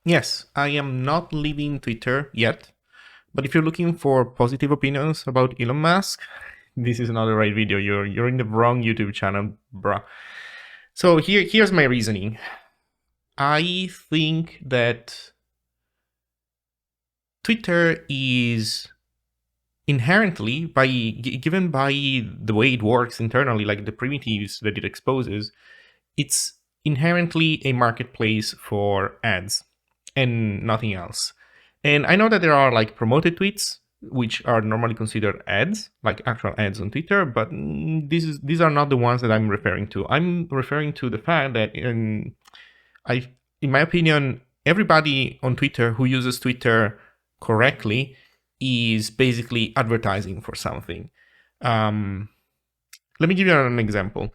Yes, I am not leaving Twitter yet, but if you're looking for positive opinions about Elon Musk, this is not the right video. You're in the wrong YouTube channel, bruh. So here's my reasoning. I think that Twitter is inherently, given by the way it works internally, like the primitives that it exposes, it's inherently a marketplace for ads and nothing else. And I know that there are like promoted tweets, which are normally considered ads, like actual ads on Twitter, but these are not the ones that I'm referring to. I'm referring to the fact that in my opinion, everybody on Twitter who uses Twitter correctly is basically advertising for something. Let me give you an example.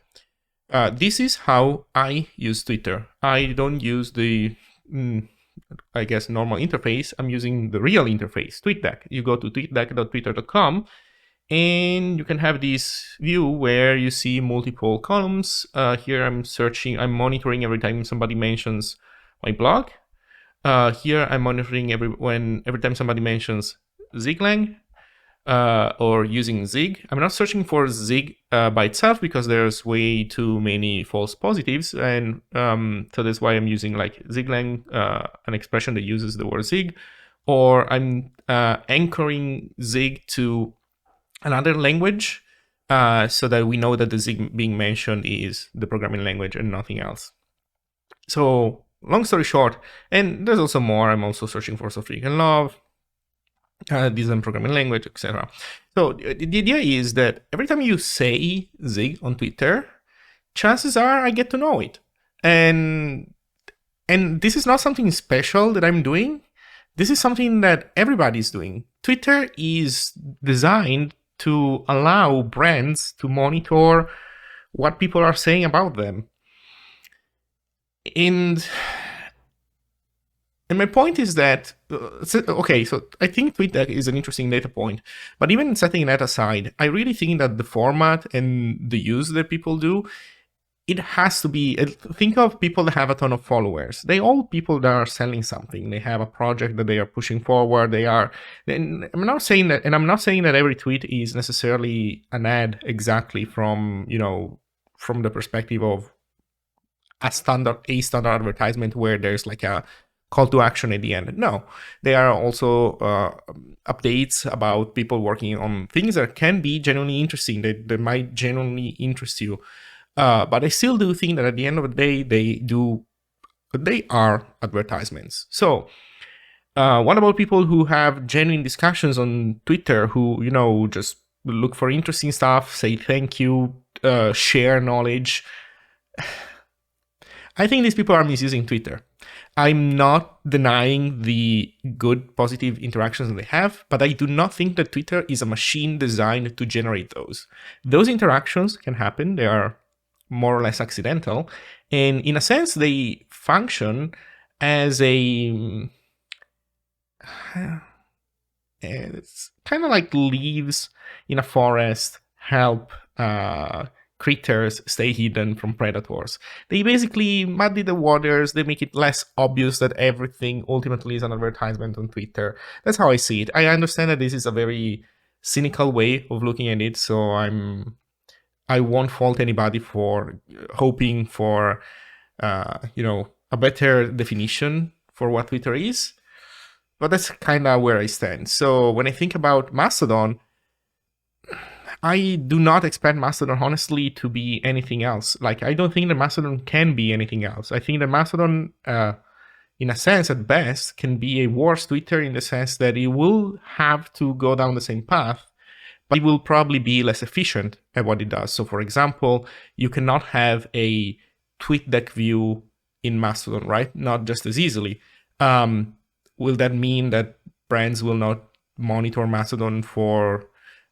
This is how I use Twitter. I don't use the, I guess, normal interface. I'm using the real interface, TweetDeck. You go to tweetdeck.twitter.com and you can have this view where you see multiple columns. Here I'm searching, I'm monitoring every time somebody mentions my blog. Here I'm monitoring every time somebody mentions Ziglang. Or using Zig. I'm not searching for Zig by itself because there's way too many false positives, and so that's why I'm using like Ziglang, an expression that uses the word Zig, or I'm anchoring Zig to another language so that we know that the Zig being mentioned is the programming language and nothing else. So long story short, and there's also more, I'm also searching for Sophie and Love, design programming language, etc. So the idea is that every time you say Zig on Twitter, chances are I get to know it. And this is not something special that I'm doing. This is something that everybody's doing. Twitter is designed to allow brands to monitor what people are saying about them. And my point is that, okay, so I think TweetDeck is an interesting data point, but even setting that aside, I really think that the format and the use that people do, it has to be, think of people that have a ton of followers. They all people that are selling something. They have a project that they are pushing forward. And I'm not saying that every tweet is necessarily an ad exactly from the perspective of a standard advertisement where there's like a call to action at the end. No, there are also updates about people working on things that can be genuinely interesting, that might genuinely interest you. But I still do think that at the end of the day, they are advertisements. So what about people who have genuine discussions on Twitter, who, just look for interesting stuff, say thank you, share knowledge? I think these people are misusing Twitter. I'm not denying the good, positive interactions that they have, but I do not think that Twitter is a machine designed to generate those. Those interactions can happen. They are more or less accidental. And in a sense, they function as it's kind of like leaves in a forest help critters stay hidden from predators. They basically muddy the waters. They make it less obvious that everything ultimately is an advertisement on Twitter. That's how I see it. I understand that this is a very cynical way of looking at it, so I won't fault anybody for hoping for a better definition for what Twitter is. But that's kind of where I stand. So when I think about Mastodon, I do not expect Mastodon, honestly, to be anything else. Like, I don't think that Mastodon can be anything else. I think that Mastodon, in a sense, at best, can be a worse Twitter in the sense that it will have to go down the same path, but it will probably be less efficient at what it does. So, for example, you cannot have a TweetDeck view in Mastodon, right? Not just as easily. Will that mean that brands will not monitor Mastodon for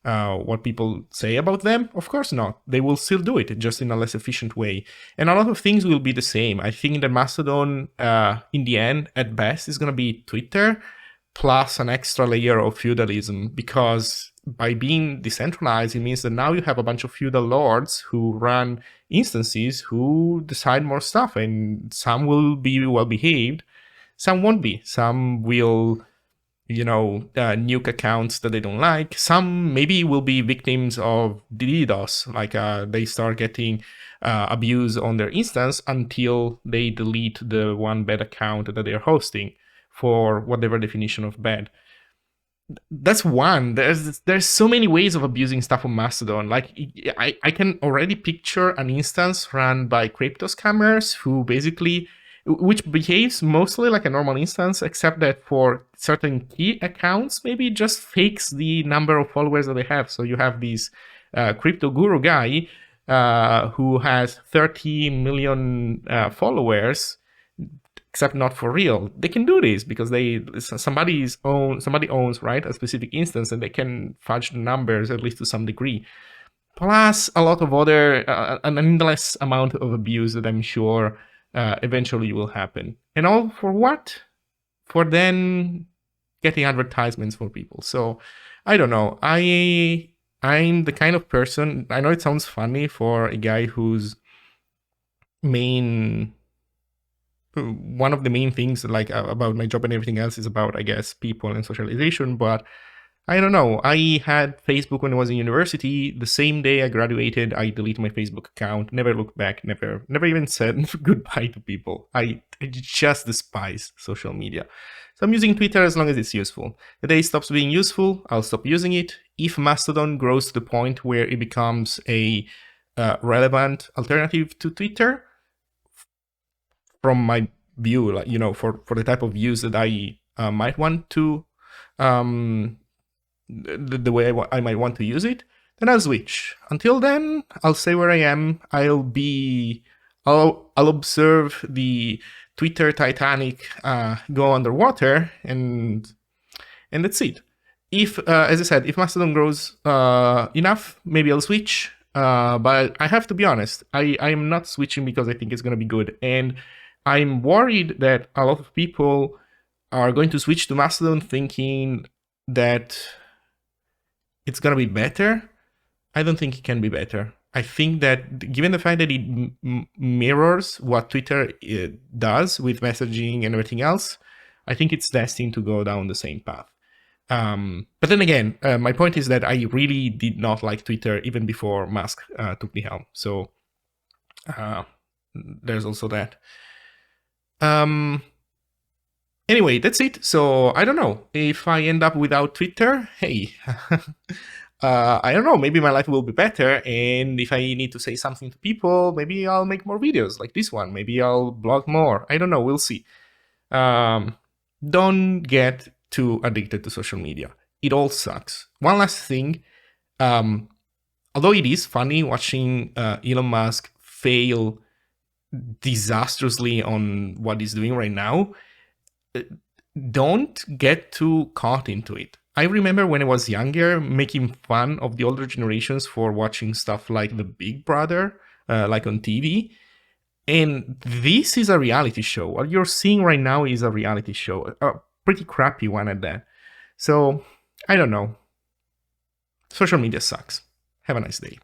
what people say about them? Of course not. They will still do it, just in a less efficient way. And a lot of things will be the same. I think that Mastodon, in the end, at best, is going to be Twitter plus an extra layer of feudalism, because by being decentralized, it means that now you have a bunch of feudal lords who run instances who decide more stuff, and some will be well behaved, Some won't be. Some will, nuke accounts that they don't like. Some maybe will be victims of DDoS, like they start getting abuse on their instance until they delete the one bad account that they're hosting for whatever definition of bad. That's one. There's so many ways of abusing stuff on Mastodon. Like I can already picture an instance run by crypto scammers who basically, which behaves mostly like a normal instance, except that for certain key accounts, maybe it just fakes the number of followers that they have. So you have this crypto guru guy who has 30 million followers, except not for real. They can do this because somebody owns, right, a specific instance, and they can fudge the numbers at least to some degree. Plus a lot of other, an endless amount of abuse that I'm sure eventually will happen. And all for what? For then getting advertisements for people. So I don't know. I'm the kind of person, I know it sounds funny for a guy whose one of the main things like about my job and everything else is about, I guess, people and socialization, but I don't know. I had Facebook when I was in university. The same day I graduated, I deleted my Facebook account, never looked back, never even said goodbye to people. I just despise social media. So I'm using Twitter as long as it's useful. The day it stops being useful, I'll stop using it. If Mastodon grows to the point where it becomes a relevant alternative to Twitter, from my view, like, for the type of use that I might want to, the way I might want to use it, then I'll switch. Until then, I'll stay where I am. I'll observe the Twitter Titanic go underwater, and that's it. If, as I said, if Mastodon grows enough, maybe I'll switch. But I have to be honest, I'm not switching because I think it's going to be good. And I'm worried that a lot of people are going to switch to Mastodon thinking that it's going to be better. I don't think it can be better. I think that given the fact that it mirrors what Twitter does with messaging and everything else, I think it's destined to go down the same path. But then again, my point is that I really did not like Twitter even before Musk took the helm. So there's also that. Anyway, that's it. So I don't know if I end up without Twitter. Hey, I don't know. Maybe my life will be better. And if I need to say something to people, maybe I'll make more videos like this one. Maybe I'll blog more. I don't know. We'll see. Don't get too addicted to social media. It all sucks. One last thing. Although it is funny watching Elon Musk fail disastrously on what he's doing right now, don't get too caught into it. I remember when I was younger making fun of the older generations for watching stuff like The Big Brother, like on TV. And this is a reality show. What you're seeing right now is a reality show, a pretty crappy one at that. So, I don't know. Social media sucks. Have a nice day.